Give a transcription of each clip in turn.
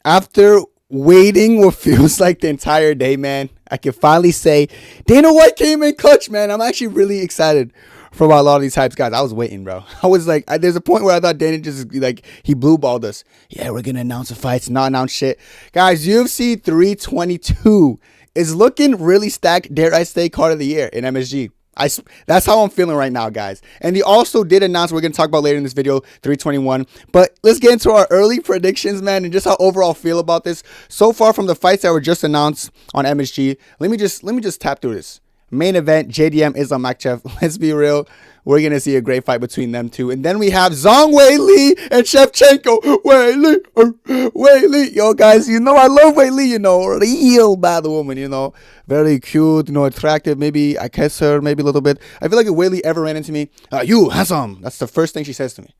After waiting what feels like the entire day, man, I can finally say Dana White came in clutch, man. I'm actually really excited for a lot of these hypes, guys. I was waiting, bro. I was like, there's a point where I thought Dana just like he blue balled us. Yeah, we're gonna announce the fights, not announce shit, guys. UFC 322 is looking really stacked. Dare I say, card of the year in MSG. That's how I'm feeling right now, guys. And they also did announce, we're going to talk about later in this video, 321. But let's get into our early predictions, man, and just how overall I feel about this. So far from the fights that were just announced on MSG, let me just tap through this. Main event, JDM Islam Makhachev. Let's be real. We're going to see a great fight between them two. And then we have Zhang Weili and Shevchenko. Weili. Yo, guys, you know I love Weili, you know. Real bad woman, you know. Very cute, you know, attractive. Maybe I kiss her, maybe a little bit. I feel like if Weili ever ran into me, you, handsome. That's the first thing she says to me.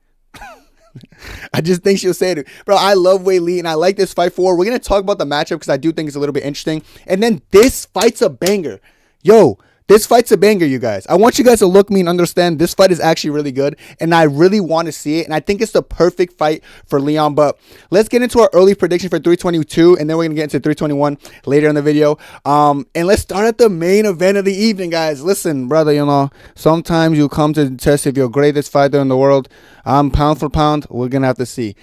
I just think she'll say it. Bro, I love Weili, and I like this fight for her. We're going to talk about the matchup because I do think it's a little bit interesting. And then this fight's a banger. Yo, this fight's a banger, you guys. I want you guys to look me and understand this fight is actually really good, and I really want to see it, and I think it's the perfect fight for Leon. But let's get into our early prediction for 322, and then we're going to get into 321 later in the video. And let's start at the main event of the evening, guys. Listen, brother, you know, sometimes you come to test if you're greatest fighter in the world. Pound for pound, we're going to have to see.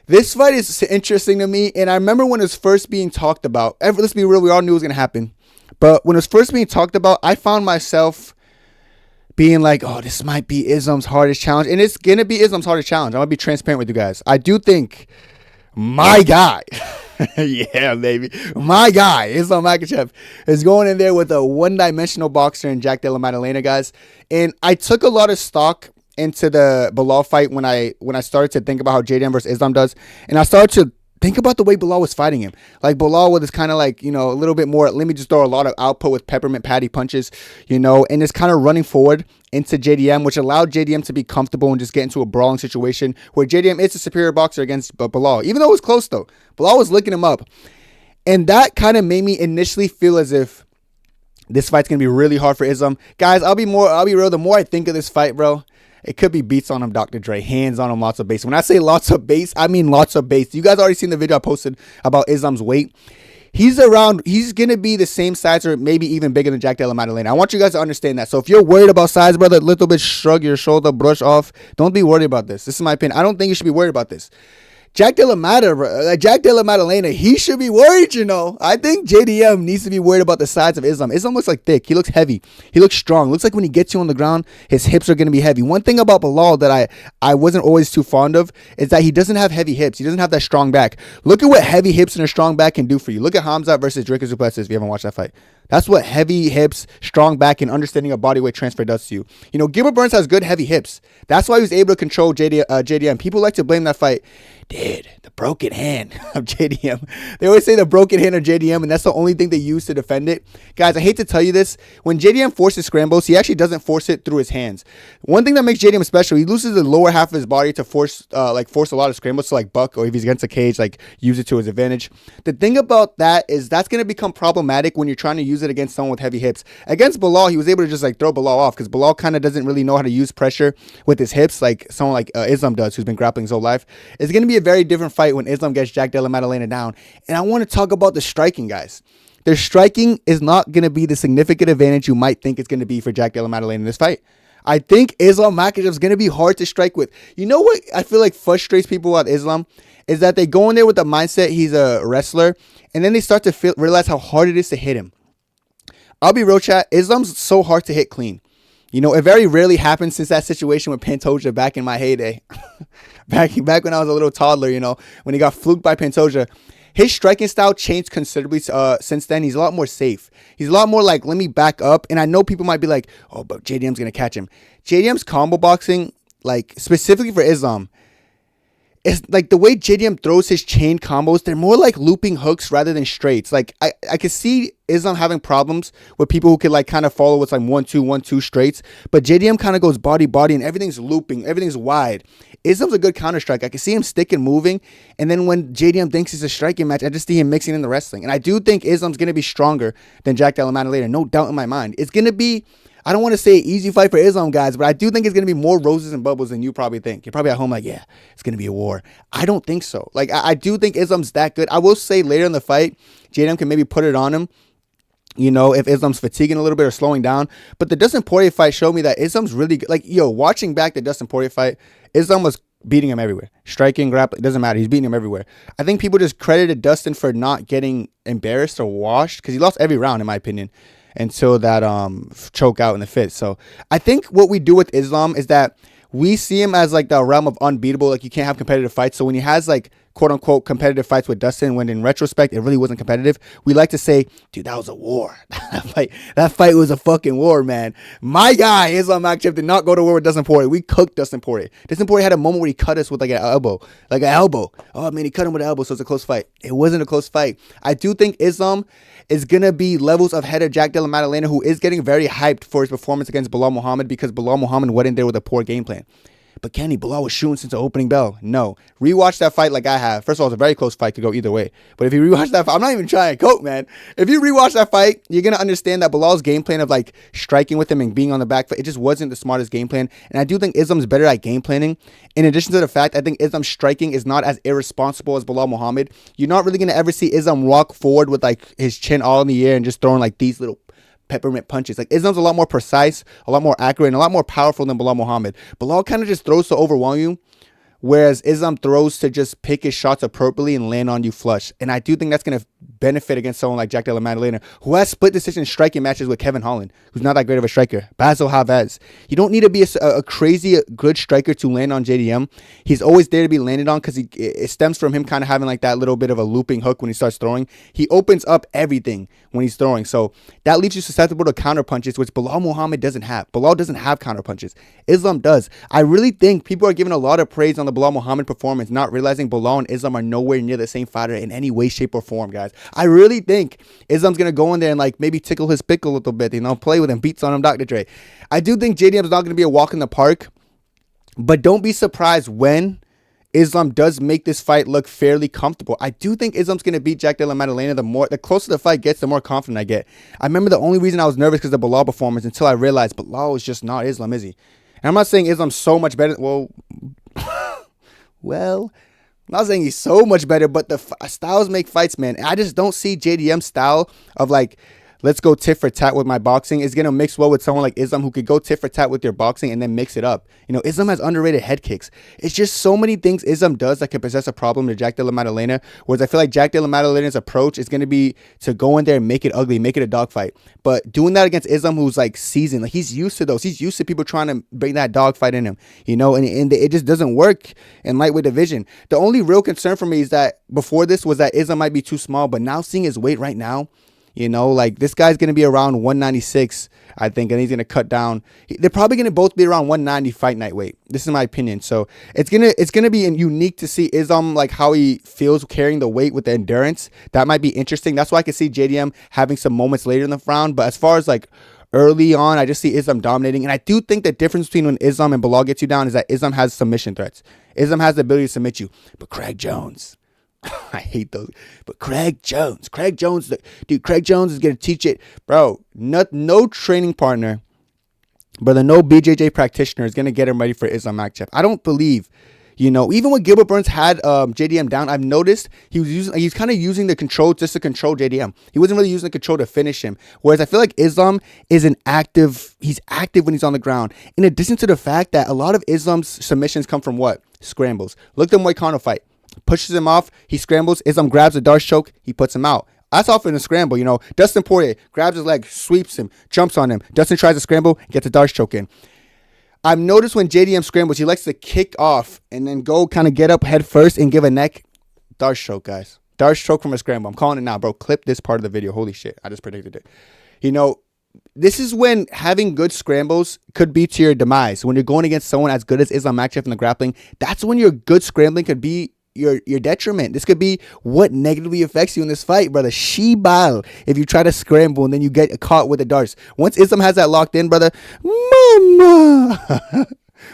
This fight is interesting to me, and I remember when it was first being talked about. Let's be real, we all knew it was going to happen. But when it was first being talked about, I found myself being like, oh, this might be Islam's hardest challenge. And it's going to be Islam's hardest challenge. I'm going to be transparent with you guys. I do think my guy, yeah, baby, my guy, Islam Makhachev, is going in there with a one-dimensional boxer in Jack Della Maddalena, guys. And I took a lot of stock into the Bilal fight when I started to think about how JDM versus Islam does. And I started to think about the way Bilal was fighting him. Like, Bilal was kind of like, you know, a little bit more, let me just throw a lot of output with peppermint patty punches, you know, and just kind of running forward into JDM, which allowed JDM to be comfortable and just get into a brawling situation where JDM is a superior boxer against Bilal. Even though it was close, though. Bilal was licking him up. And that kind of made me initially feel as if this fight's going to be really hard for Islam. Guys, I'll be real. The more I think of this fight, bro, it could be beats on him, Dr. Dre. Hands on him, lots of bass. When I say lots of bass, I mean lots of bass. You guys already seen the video I posted about Islam's weight. He's going to be the same size or maybe even bigger than Jack Della Maddalena. I want you guys to understand that. So if you're worried about size, brother, a little bit shrug your shoulder, brush off. Don't be worried about this. This is my opinion. I don't think you should be worried about this. Jack Della Maddalena, he should be worried, you know. I think JDM needs to be worried about the size of Islam. Islam looks like thick. He looks heavy. He looks strong. Looks like when he gets you on the ground, his hips are going to be heavy. One thing about Bilal that I wasn't always too fond of is that he doesn't have heavy hips. He doesn't have that strong back. Look at what heavy hips and a strong back can do for you. Look at Hamzat versus Dricus Du Plessis if you haven't watched that fight. That's what heavy hips, strong back, and understanding of body weight transfer does to you. You know, Gilbert Burns has good heavy hips. That's why he was able to control JDM. People like to blame that fight. Dude, the broken hand of JDM. They always say the broken hand of JDM, and that's the only thing they use to defend it. Guys, I hate to tell you this. When JDM forces scrambles, he actually doesn't force it through his hands. One thing that makes JDM special, he loses the lower half of his body to force a lot of scrambles to like buck, or if he's against a cage, like use it to his advantage. The thing about that is that's going to become problematic when you're trying to use it against someone with heavy hips. Against Bilal, he was able to just like throw Bilal off because Bilal kind of doesn't really know how to use pressure with his hips like someone like Islam does, who's been grappling his whole life. It's going to be a very different fight when Islam gets Jack Della Maddalena down. And I want to talk about the striking, guys. Their striking is not going to be the significant advantage you might think it's going to be for Jack Della Maddalena in this fight. I think Islam Makhachev is going to be hard to strike with. You know what I feel like frustrates people about Islam is that they go in there with the mindset he's a wrestler, and then they start to realize how hard it is to hit him. I'll be real, chat. Islam's so hard to hit clean. You know, it very rarely happens since that situation with Pantoja back in my heyday. back when I was a little toddler, you know, when he got fluked by Pantoja. His striking style changed considerably since then. He's a lot more safe. He's a lot more like, let me back up. And I know people might be like, oh, but JDM's going to catch him. JDM's combo boxing, like specifically for Islam, it's like the way JDM throws his chain combos, they're more like looping hooks rather than straights. Like I could see Islam having problems with people who could like kind of follow what's like 1-2, 1-2 straights. But JDM kind of goes body, and everything's looping. Everything's wide. Islam's a good counter strike. I can see him sticking, moving. And then when JDM thinks it's a striking match, I just see him mixing in the wrestling. And I do think Islam's going to be stronger than Jack Della Maddalena. No doubt in my mind. It's going to be I don't want to say easy fight for Islam, guys, but I do think it's going to be more roses and bubbles than you probably think. You're probably at home like, yeah, it's going to be a war. I don't think so. Like, I do think Islam's that good. I will say later in the fight, JDM can maybe put it on him, you know, if Islam's fatiguing a little bit or slowing down. But the Dustin Poirier fight showed me that Islam's really good. Like, yo, watching back the Dustin Poirier fight, Islam was beating him everywhere. Striking, grappling, it doesn't matter. He's beating him everywhere. I think people just credited Dustin for not getting embarrassed or washed because he lost every round, in my opinion, until that choke out in the fifth. So I think what we do with Islam is that we see him as like the realm of unbeatable. Like, you can't have competitive fights. So when he has like quote unquote competitive fights with Dustin, when in retrospect it really wasn't competitive, we like to say, dude, that was a war. that fight was a fucking war, man. My guy Islam Makhachev did not go to war with Dustin Poirier. We cooked Dustin Poirier. Dustin Poirier had a moment where he cut us with like an elbow. Oh man, he cut him with an elbow, so it's a close fight. It wasn't a close fight. I do think Islam is gonna be levels ahead of Jack Della Maddalena, who is getting very hyped for his performance against Bilal Muhammad, because Bilal Muhammad went in there with a poor game plan. But Kenny, Bilal was shooting since the opening bell. No. Rewatch that fight like I have. First of all, it's a very close fight. Could go either way. But if you rewatch that fight, I'm not even trying to cope, man. If you rewatch that fight, you're going to understand that Bilal's game plan of like striking with him and being on the back foot, it just wasn't the smartest game plan. And I do think Islam's better at game planning. In addition to the fact, I think Islam's striking is not as irresponsible as Bilal Muhammad. You're not really going to ever see Islam walk forward with like his chin all in the air and just throwing like these little peppermint punches. Like, Islam's a lot more precise, a lot more accurate, and a lot more powerful than Bilal Muhammad. Bilal kind of just throws to overwhelm you, whereas Islam throws to just pick his shots appropriately and land on you flush. And I do think that's going to benefit against someone like Jack Della Maddalena, who has split decision striking matches with Kevin Holland, who's not that great of a striker. Basil Havez. You don't need to be a crazy good striker to land on JDM. He's always there to be landed on, because it stems from him kind of having like that little bit of a looping hook when he starts throwing. He opens up everything when he's throwing. So that leaves you susceptible to counter punches, which Bilal Muhammad doesn't have. Bilal doesn't have counter punches. Islam does. I really think people are giving a lot of praise on the Bilal Muhammad performance, not realizing Bilal and Islam are nowhere near the same fighter in any way, shape, or form, guys. I really think Islam's going to go in there and like maybe tickle his pickle a little bit, you know, play with him, beats on him, Dr. Dre. I do think JDM's not going to be a walk in the park, but don't be surprised when Islam does make this fight look fairly comfortable. I do think Islam's going to beat Jack Della Maddalena. The closer the fight gets, the more confident I get. I remember the only reason I was nervous because of the Bilal performance, until I realized Bilal is just not Islam, is he? And I'm not saying Islam's so much better. Well, I'm not saying he's so much better, but the styles make fights, man. I just don't see JDM's style of like, let's go tit for tat with my boxing is going to mix well with someone like Islam, who could go tit for tat with your boxing and then mix it up. You know, Islam has underrated head kicks. It's just so many things Islam does that can possess a problem to Jack Della Maddalena, whereas I feel like Jack Della Maddalena's approach is going to be to go in there and make it ugly, make it a dogfight. But doing that against Islam, who's like seasoned, like he's used to those. He's used to people trying to bring that dogfight in him, you know, and it just doesn't work in lightweight division. The only real concern for me is that before this was that Islam might be too small, but now seeing his weight right now, you know, like this guy's going to be around 196, I think, and he's going to cut down. They're probably going to both be around 190 fight night weight. This is my opinion. So it's gonna be unique to see Islam, like how he feels carrying the weight with the endurance. That might be interesting. That's why I can see JDM having some moments later in the round. But as far as like early on, I just see Islam dominating. And I do think the difference between when Islam and Bilal gets you down is that Islam has submission threats. Islam has the ability to submit you. But Craig Jones, I hate those. But Craig Jones, dude, Craig Jones is going to teach it. Bro, no training partner, brother, no BJJ practitioner is going to get him ready for Islam Makhachev. I don't believe, you know, even when Gilbert Burns had JDM down, I've noticed he's kind of using the control just to control JDM. He wasn't really using the control to finish him. Whereas I feel like Islam is he's active when he's on the ground. In addition to the fact that a lot of Islam's submissions come from what? Scrambles. Look at the Moicano fight. Pushes him off, he scrambles, Islam grabs a Darce choke, he puts him out. That's often a scramble, you know. Dustin Poirier grabs his leg, sweeps him, jumps on him. Dustin tries to scramble, gets a Darce choke in. I've noticed when JDM scrambles, he likes to kick off and then go kind of get up head first and give a neck. Darce choke, guys. Darce choke from a scramble. I'm calling it now, bro. Clip this part of the video. Holy shit, I just predicted it. You know, this is when having good scrambles could be to your demise. When you're going against someone as good as Islam Makhachev in the grappling, that's when your good scrambling could be your detriment. This could be what negatively affects you in this fight, brother. Shibal, if you try to scramble and then you get caught with a Darce. Once Islam has that locked in, brother, mama,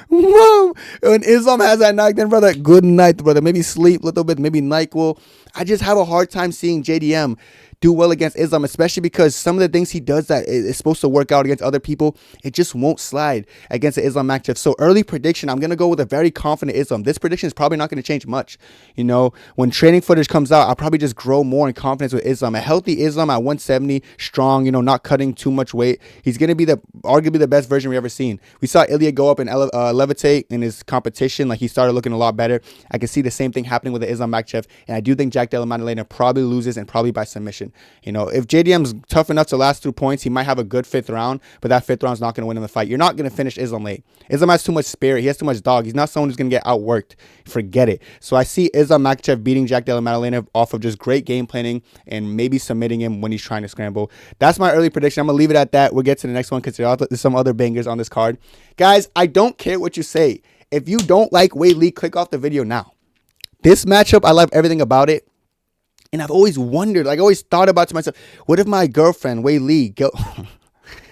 Whoa. When Islam has that knockdown, brother, good night, brother. Maybe sleep a little bit, maybe NyQuil. I just have a hard time seeing JDM do well against Islam, especially because some of the things he does that is supposed to work out against other people, it just won't slide against the Islam Makhachev. So early prediction, I'm going to go with a very confident Islam. This prediction is probably not going to change much. You know, when training footage comes out, I'll probably just grow more in confidence with Islam. A healthy Islam at 170, strong, you know, not cutting too much weight. He's going to be arguably the best version we've ever seen. We saw Ilya go up and levitate in his competition. Like, he started looking a lot better. I can see the same thing happening with the Islam Makhachev. And I do think Jack Della Maddalena probably loses, and probably by submission. You know, if JDM's tough enough to last through points, he might have a good 5th round, but that 5th round's not going to win him the fight. You're not going to finish Islam late. Islam has too much spirit. He has too much dog. He's not someone who's going to get outworked. Forget it. So I see Islam Makhachev beating Jack Della Maddalena off of just great game planning and maybe submitting him when he's trying to scramble. That's my early prediction. I'm going to leave it at that. We'll get to the next one because there's some other bangers on this card. Guys, I don't care what you say. If you don't like Weili, click off the video now. This matchup, I love everything about it. And I've always wondered, like, I always thought about to myself, what if my girlfriend, Weili,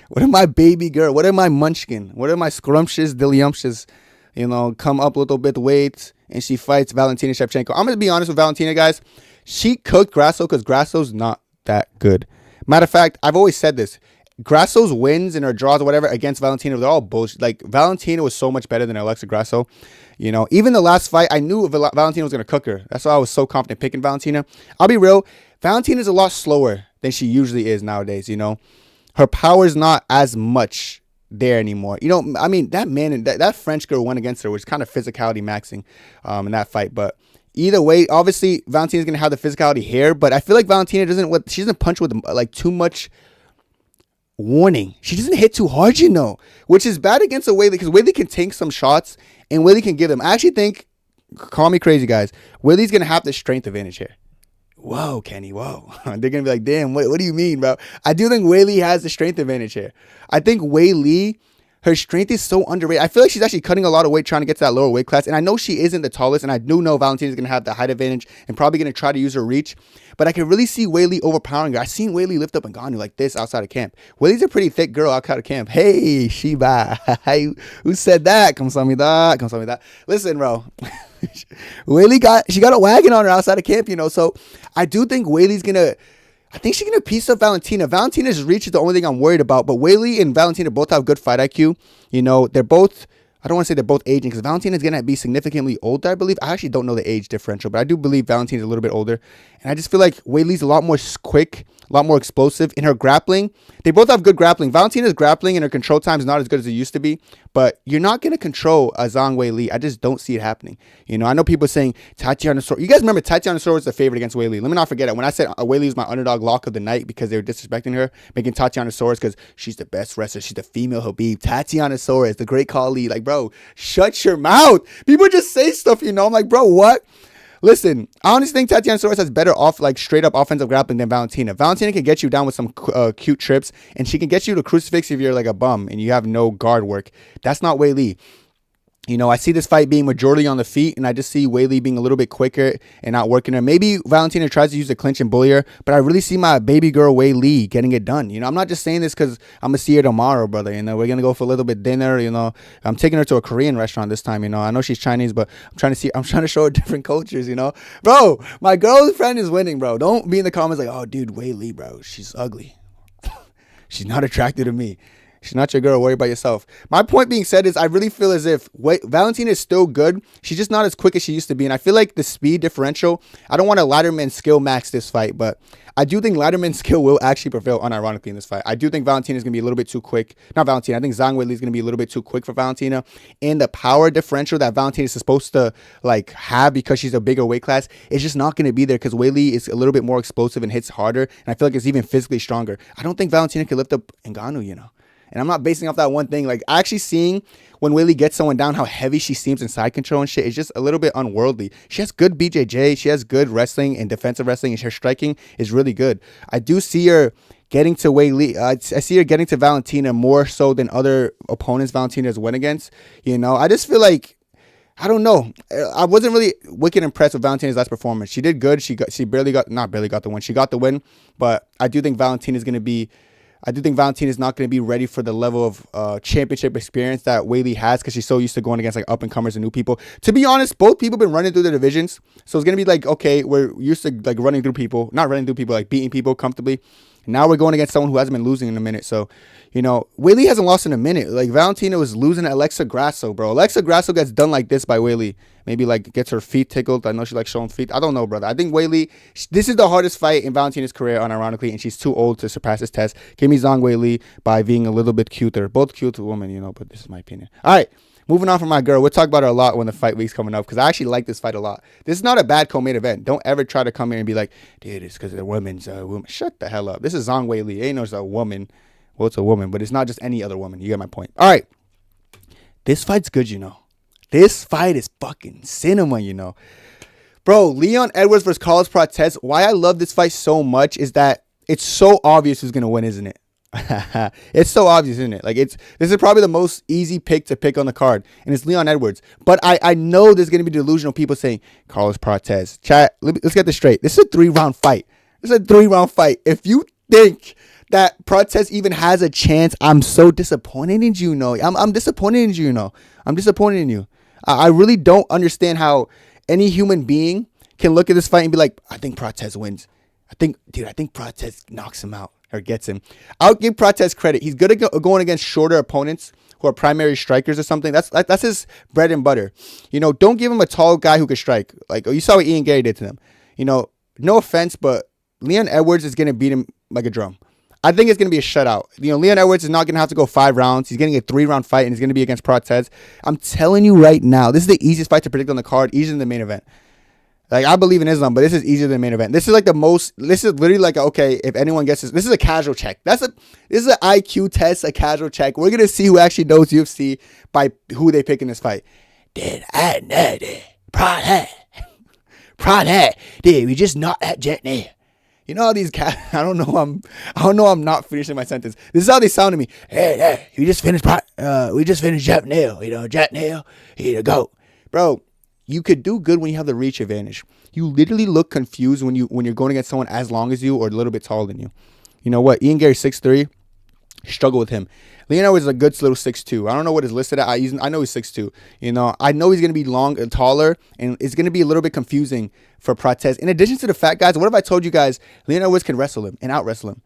what if my baby girl, what if my munchkin, what if my scrumptious, diliumptious, you know, come up a little bit weight and she fights Valentina Shevchenko? I'm going to be honest with Valentina, guys. She cooked Grasso because Grasso's not that good. Matter of fact, I've always said this. Grasso's wins and her draws or whatever against Valentina, they're all bullshit. Like, Valentina was so much better than Alexa Grasso. You know, even the last fight, I knew Valentina was going to cook her. That's why I was so confident picking Valentina. I'll be real. Valentina is a lot slower than she usually is nowadays, you know. Her power is not as much there anymore. You know, I mean, that French girl went against her, which kind of physicality maxing in that fight. But either way, obviously, Valentina's going to have the physicality here. But I feel like Valentina she doesn't punch with, like, too much warning. She doesn't hit too hard, you know, which is bad against a Weili, because Weili can take some shots and Weili can give them. I actually think, call me crazy, guys, Weili's going to have the strength advantage here. Whoa, Kenny, whoa. They're going to be like, damn, what do you mean, bro? I do think Weili has the strength advantage here. I think Weili, her strength is so underrated. I feel like she's actually cutting a lot of weight trying to get to that lower weight class. And I know she isn't the tallest. And I do know Valentina's going to have the height advantage and probably going to try to use her reach. But I can really see Weili overpowering her. I've seen Weili lift up Ngannou like this outside of camp. Weili's a pretty thick girl outside of camp. Hey, Shiba. Who said that? Come me that. Listen, bro. Weili got a wagon on her outside of camp, you know. So I do think Weili's going to... I think she's going to piece up Valentina. Valentina's reach is the only thing I'm worried about. But Weili and Valentina both have good fight IQ. You know, they're both... I don't want to say they're both aging, because Valentina's going to be significantly older, I believe. I actually don't know the age differential, but I do believe Valentina's a little bit older. And I just feel like Weili's a lot more quick, a lot more explosive in her grappling. They both have good grappling. Valentina's grappling and her control time is not as good as it used to be, but you're not going to control a Zhang Weili. I just don't see it happening. You know, I know people saying Tatiana Soro. You guys remember Tatiana Soro was the favorite against Weili. Let me not forget it. When I said Weili is my underdog lock of the night because they were disrespecting her, making Tatiana Soro because she's the best wrestler. She's the female Habib. Tatiana Soro is the great Khali. Like, bro, shut your mouth. People just say stuff, you know. I'm like, bro, what? Listen, I honestly think Tatiana Suarez has better straight up offensive grappling than Valentina. Valentina can get you down with some cute trips, and she can get you to crucifix if you're like a bum and you have no guard work. That's not Weili. You know, I see this fight being majority on the feet, and I just see Weili being a little bit quicker and not working her. Maybe Valentina tries to use the clinch and bully her, but I really see my baby girl Weili getting it done. You know, I'm not just saying this because I'm going to see her tomorrow, brother. You know, we're going to go for a little bit dinner. You know, I'm taking her to a Korean restaurant this time. You know, I know she's Chinese, but I'm trying to show her different cultures, you know. Bro, my girlfriend is winning, bro. Don't be in the comments like, oh, dude, Weili, bro, she's ugly. She's not attracted to me. She's not your girl. Worry about yourself. My point being said is I really feel as if Valentina is still good. She's just not as quick as she used to be. And I feel like the speed differential, I don't want to Ladderman skill max this fight, but I do think Ladderman skill will actually prevail unironically in this fight. I do think Valentina is going to be a little bit too quick. Not Valentina. I think Zhang Weili is going to be a little bit too quick for Valentina. And the power differential that Valentina is supposed to like have because she's a bigger weight class is just not going to be there because Weili is a little bit more explosive and hits harder. And I feel like it's even physically stronger. I don't think Valentina can lift up Ngannou, you know. And I'm not basing off that one thing. Like, actually seeing when Weili gets someone down, how heavy she seems in side control and shit, is just a little bit unworldly. She has good BJJ. She has good wrestling and defensive wrestling. And her striking is really good. I do see her getting to Weili. I see her getting to Valentina more so than other opponents Valentina has went against. You know, I just feel like, I don't know. I wasn't really wicked impressed with Valentina's last performance. She did good. She got the win. She got the win. But I do think Valentina is going to be I do think Valentina is not going to be ready for the level of championship experience that Weili has because she's so used to going against like up and comers and new people. To be honest, both people have been running through the divisions, so it's going to be like, okay, we're used to like running through people, not running through people, like beating people comfortably. Now we're going against someone who hasn't been losing in a minute. So, Weili hasn't lost in a minute. Like Valentina was losing to Alexa Grasso, bro. Alexa Grasso gets done like this by Weili. Maybe like gets her feet tickled. I know she likes showing feet. I don't know, brother. I think Weili, this is the hardest fight in Valentina's career, unironically, and she's too old to surpass this test. Give me Zhang Weili by being a little bit cuter. Both cute women, but this is my opinion. All right. Moving on from my girl, we'll talk about her a lot when the fight week's coming up because I actually like this fight a lot. This is not a bad co-main event. Don't ever try to come here and be like, dude, it's because the women's woman. Shut the hell up. This is Zhang Weili. Ain't no a woman. Well, it's a woman, but it's not just any other woman. You get my point. All right. This fight's good, This fight is fucking cinema, Bro, Leon Edwards versus Carlos Prates. Why I love this fight so much is that it's so obvious who's going to win, isn't it? It's so obvious, isn't it? Like this is probably the most easy pick to pick on the card, and it's Leon Edwards. But I know there's gonna be delusional people saying Carlos Prates. Chat, let's get this straight. This is a 3-round fight. If you think that Prates even has a chance, I'm so disappointed in you. I'm disappointed in you. I'm disappointed in you. I really don't understand how any human being can look at this fight and be like, I think Prates wins. I think Prates knocks him out or gets him. I'll give Prates credit. He's good at going against shorter opponents who are primary strikers or something. That's his bread and butter. Don't give him a tall guy who can strike. Like you saw what Ian Gary did to them. No offense, but Leon Edwards is going to beat him like a drum. I think it's going to be a shutout. Leon Edwards is not going to have to go 5 rounds. He's getting a 3-round fight, and he's going to be against Prates. I'm telling you right now, this is the easiest fight to predict on the card, easier than the main event. Like, I believe in Islam, but this is easier than the main event. This is literally like, okay, if anyone gets this is a casual check. This is an IQ test, a casual check. We're going to see who actually knows UFC by who they pick in this fight. Did I know that? Prates. Did we just not that jet now? How these cats, I don't know I'm not finishing my sentence. This is how they sound to me. Hey, we just finished Jet Nail. Jet Nail, he the GOAT. Bro, you could do good when you have the reach advantage. You literally look confused when you're going against someone as long as you or a little bit taller than you. You know what? Ian Gary 6'3", struggle with him. Leonardo is a good little 6'2". I don't know what is listed at. I know he's 6'2". I know he's going to be long and taller, and it's going to be a little bit confusing for Prates. In addition to the fact, guys, what if I told you guys Leonardo can wrestle him and out-wrestle him?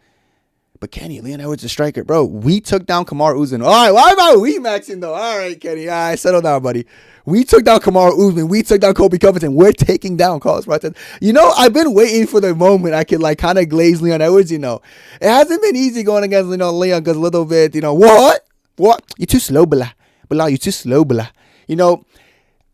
But Kenny, Leonardo is a striker. Bro, we took down Kamaru Usman. All right, why about we maxing though? All right, Kenny. All right, settle down, buddy. We took down Kamaru Usman. We took down Kobe Covington. We're taking down Carlos Prates. I've been waiting for the moment I could kind of glaze Leon Edwards. It hasn't been easy going against Leon because a little bit, what? You're too slow, Bala. You're too slow, Bala.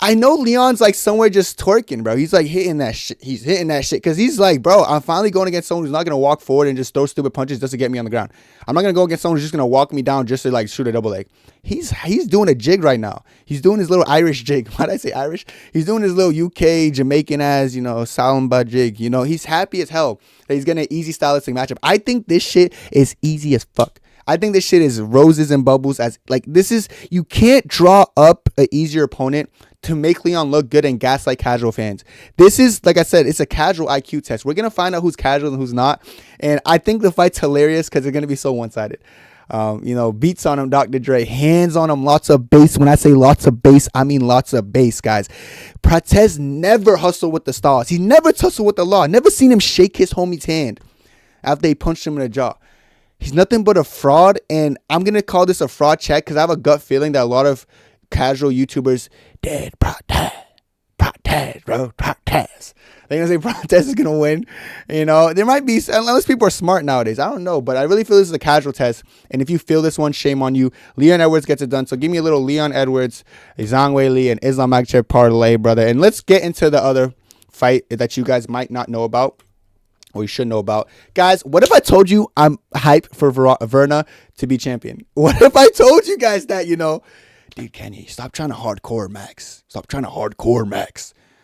I know Leon's somewhere just twerking, bro. He's hitting that shit. He's hitting that shit because he's bro, I'm finally going against someone who's not going to walk forward and just throw stupid punches just to get me on the ground. I'm not going to go against someone who's just going to walk me down just to shoot a double leg. He's doing a jig right now. He's doing his little Irish jig. Why did I say Irish? He's doing his little UK Jamaican ass, Salamba jig. He's happy as hell that he's getting an easy stylistic matchup. I think this shit is easy as fuck. I think this shit is roses and bubbles you can't draw up an easier opponent to make Leon look good and gaslight casual fans. This is, like I said, it's a casual IQ test. We're going to find out who's casual and who's not. And I think the fight's hilarious because it's going to be so one-sided. Beats on him, Dr. Dre. Hands on him, lots of bass. When I say lots of bass, I mean lots of bass, guys. Prates never hustled with the stars. He never tussled with the law. Never seen him shake his homie's hand after they punched him in the jaw. He's nothing but a fraud, and I'm going to call this a fraud check because I have a gut feeling that a lot of casual YouTubers, dead Prates, bro, Prates. They're going to say Prates is going to win. There might be, unless people are smart nowadays. I don't know, but I really feel this is a casual test, and if you feel this one, shame on you. Leon Edwards gets it done, so give me a little Leon Edwards, Zhang Weili, and Islam Makhachev parlay, brother, and let's get into the other fight that you guys might not know about. Or you should know about. Guys, what if I told you I'm hyped for Verna to be champion? What if I told you guys that, dude, Kenny, stop trying to hardcore Max.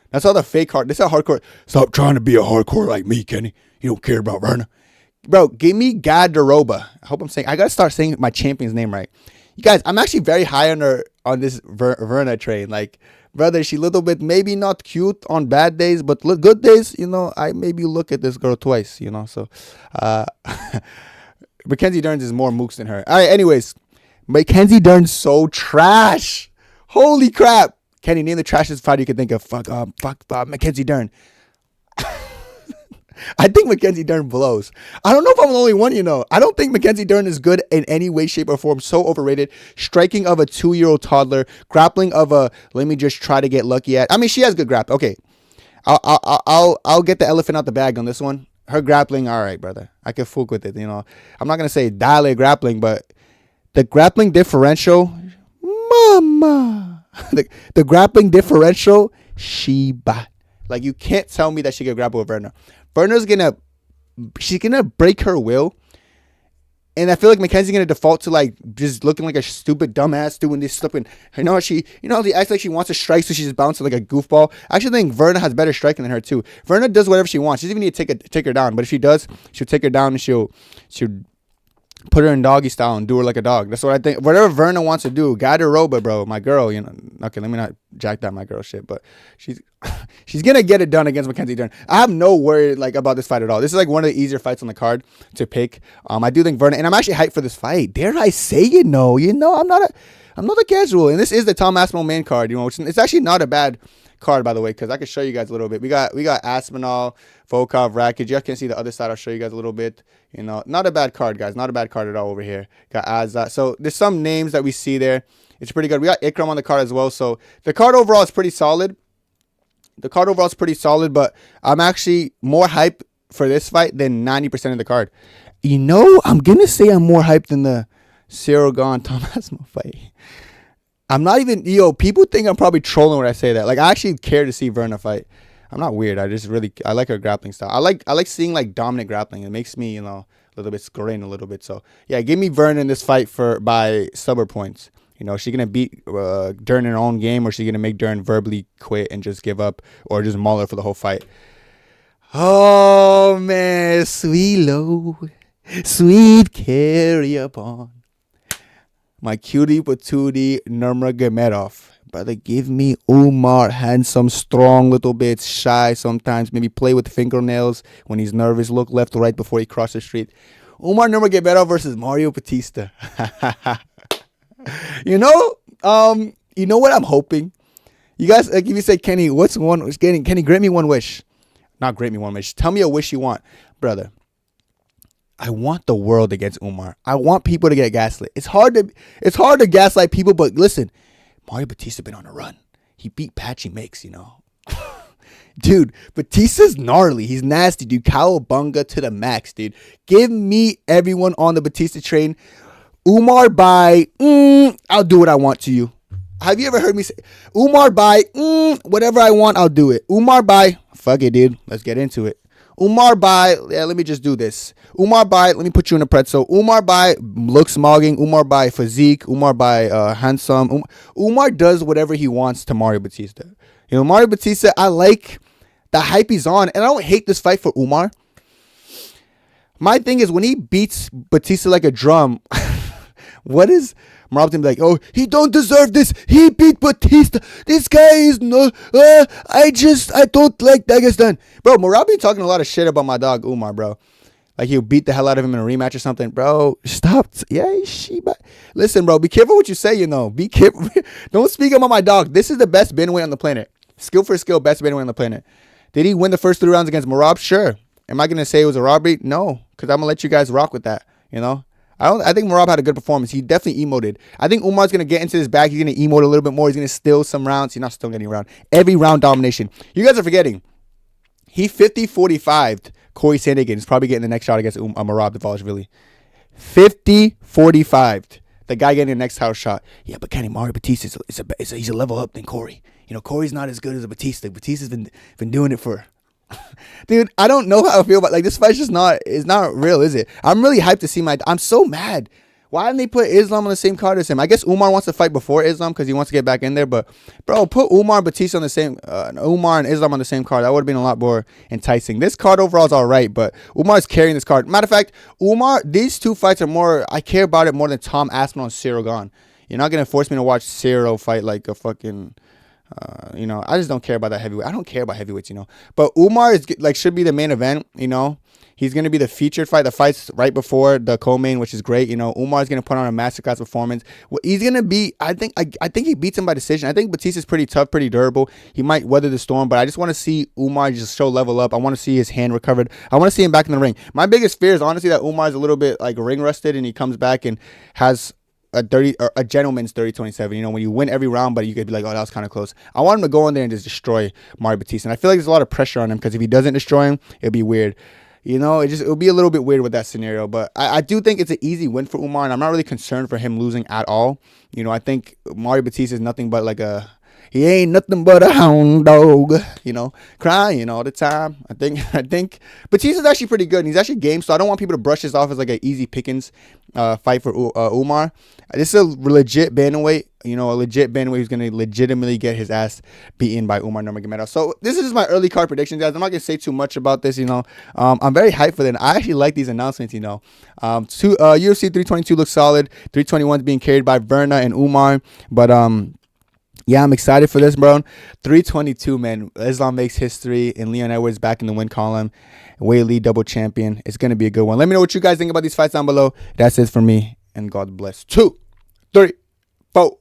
That's all the fake hard. This is a hardcore. Stop trying to be a hardcore like me, Kenny. You don't care about Verna. Bro, give me Jandiroba. I got to start saying my champion's name right. You guys, I'm actually very high on this Verna train. Brother, she little bit maybe not cute on bad days, but good days, I maybe look at this girl twice, so Mackenzie Dern's is more mooks than her. All right, anyways. Mackenzie Dern's so trash. Holy crap. Kenny, name the trashiest fighter you can think of. Fuck Mackenzie Dern. I think Mackenzie Dern blows. I don't know if I'm the only one, I don't think Mackenzie Dern is good in any way, shape, or form. So overrated. Striking of a 2-year-old toddler. Grappling of a, let me just try to get lucky at. I mean, she has good grap. Okay. I'll get the elephant out the bag on this one. Her grappling, all right, brother. I can fool with it, I'm not going to say dial grappling, but the grappling differential, mama. The grappling differential, Sheba. Like, you can't tell me that she can grapple with Verna. She's gonna break her will. And I feel like Mackenzie's gonna default to like just looking like a stupid dumbass doing this stuff. And she acts like she wants to strike, so she just bounces like a goofball. I actually think Verna has better striking than her too. Verna does whatever she wants. She doesn't even need to take her down. But if she does, she'll take her down and she'll put her in doggy style and do her like a dog. That's what I think. Whatever Verna wants to do. Jandiroba, bro, my girl, Okay, let me not jack that my girl shit, but she's gonna get it done against Mackenzie Dern. I have no worry about this fight at all. This is like one of the easier fights on the card to pick. I do think Verna, and I'm actually hyped for this fight. Dare I say I'm not a casual, and this is the Tom Aspinall main card. Which it's actually not a bad card, by the way, because I can show you guys a little bit. We got Aspinall, Volkov, Rakic. You guys can see the other side. I'll show you guys a little bit. Not a bad card, guys. Not a bad card at all over here. Got Azza. So there's some names that we see there. It's pretty good. We got Ikram on the card as well. So the card overall is pretty solid. But I'm actually more hyped for this fight than 90% of the card. I'm going to say I'm more hyped than the Cyril Gane Tom Aspinall fight. I'm not even, people think I'm probably trolling when I say that. Like, I actually care to see Verna fight. I'm not weird. I like her grappling style. I like seeing like dominant grappling. It makes me, a little bit scream a little bit. So yeah, give me Verna in this fight by stubborn points. Is she gonna beat Dern in her own game, or is she gonna make Dern verbally quit and just give up, or just maul her for the whole fight? Oh man, sweet carry upon. My cutie patootie Nurmagomedov. Brother, give me Umar. Handsome, strong, little bit shy sometimes. Maybe play with fingernails when he's nervous. Look left or right before he crosses the street. Umar Nurmagomedov versus Mario Bautista. You know what I'm hoping? You guys, like, if you say, Kenny, Kenny, grant me one wish. Not grant me one wish. Tell me a wish you want. Brother, I want the world against Umar. I want people to get gaslit. It's hard to gaslight people, but listen, Mario Bautista been on a run. He beat Patchy Makes, Dude, Batista's gnarly. He's nasty, dude. Cowabunga to the max, dude. Give me everyone on the Batista train. Umar by, I'll do what I want to you. Have you ever heard me say, Umar by, whatever I want, I'll do it. Umar by, fuck it, dude. Let's get into it. Umar by, let me just do this. Umar by, let me put you in a pretzel. Umar by looks smogging. Umar by physique. Umar by handsome. Umar does whatever he wants to Mario Bautista. Mario Bautista, I like the hype he's on, and I don't hate this fight for Umar. My thing is, when he beats Bautista like a drum, what is Marab's like? Oh, he don't deserve this. He beat Bautista. This guy is no. I don't like Dagestan, bro. Marab be talking a lot of shit about my dog Umar, bro. Like he'll beat the hell out of him in a rematch or something, bro. Stop. Yeah, listen, bro. Be careful what you say. Be careful. Don't speak about my dog. This is the best bantamweight on the planet. Skill for skill, best bantamweight on the planet. Did he win the first 3 rounds against Marab? Sure. Am I gonna say it was a robbery? No, because I'm gonna let you guys rock with that. I think Marab had a good performance. He definitely emoted. I think Umar's going to get into his bag. He's going to emote a little bit more. He's going to steal some rounds. He's not still getting a round. Every round domination. You guys are forgetting. He 50-45'd Corey Sandhagen. He's probably getting the next shot against Marab Dvalishvili. 50-45'd. The guy getting the next house shot. Yeah, but Kenny, Mario Batista, he's a level up than Corey. Corey's not as good as a Batista. Batista's been doing it for... Dude, I don't know how I feel about this fight's just not real, is it? I'm really hyped to see I'm so mad. Why didn't they put Islam on the same card as him? I guess Umar wants to fight before Islam because he wants to get back in there, but bro, put Umar and Batista on the same Umar and Islam on the same card. That would have been a lot more enticing. This card overall is alright, but Umar's carrying this card. Matter of fact, these two fights are more, I care about it more than Tom Aspinall and Cyril Gane. You're not gonna force me to watch Cyril fight like a fucking I just don't care about that heavyweight. I don't care about heavyweights, But Umar should be the main event, He's going to be the featured fight. The fight's right before the co-main, which is great. You know, Umar's going to put on a masterclass performance. Well, he's going to be, I think he beats him by decision. I think Bautista's pretty tough, pretty durable. He might weather the storm, but I just want to see Umar just show level up. I want to see his hand recovered. I want to see him back in the ring. My biggest fear is honestly that Umar's a little bit like ring rusted and he comes back and has a gentleman's 30-27. You know, when you win every round, but you could be like, oh, that was kind of close. I want him to go in there and just destroy Mario Bautista. And I feel like there's a lot of pressure on him because if he doesn't destroy him, it'll be weird. You know, it'll be a little bit weird with that scenario. But I do think it's an easy win for Umar, and I'm not really concerned for him losing at all. You know, I think Mario Bautista is nothing but like he ain't nothing but a hound dog, you know, crying all the time. I think Batista's actually pretty good, and he's actually game, so I don't want people to brush this off as like an easy pickings fight for Umar. This is a legit bantamweight, you know, a legit bantamweight who's going to legitimately get his ass beaten by Umar Nurmagomedov. So this is just my early card predictions, guys. I'm not going to say too much about this, you know. I'm very hyped for them. I actually like these announcements, you know. UFC 322 looks solid. 321 is being carried by Verna and Umar, but yeah, I'm excited for this, bro. 322, man. Islam makes history, and Leon Edwards back in the win column. Weili double champion. It's going to be a good one. Let me know what you guys think about these fights down below. That's it for me, and God bless. 2, 3, 4.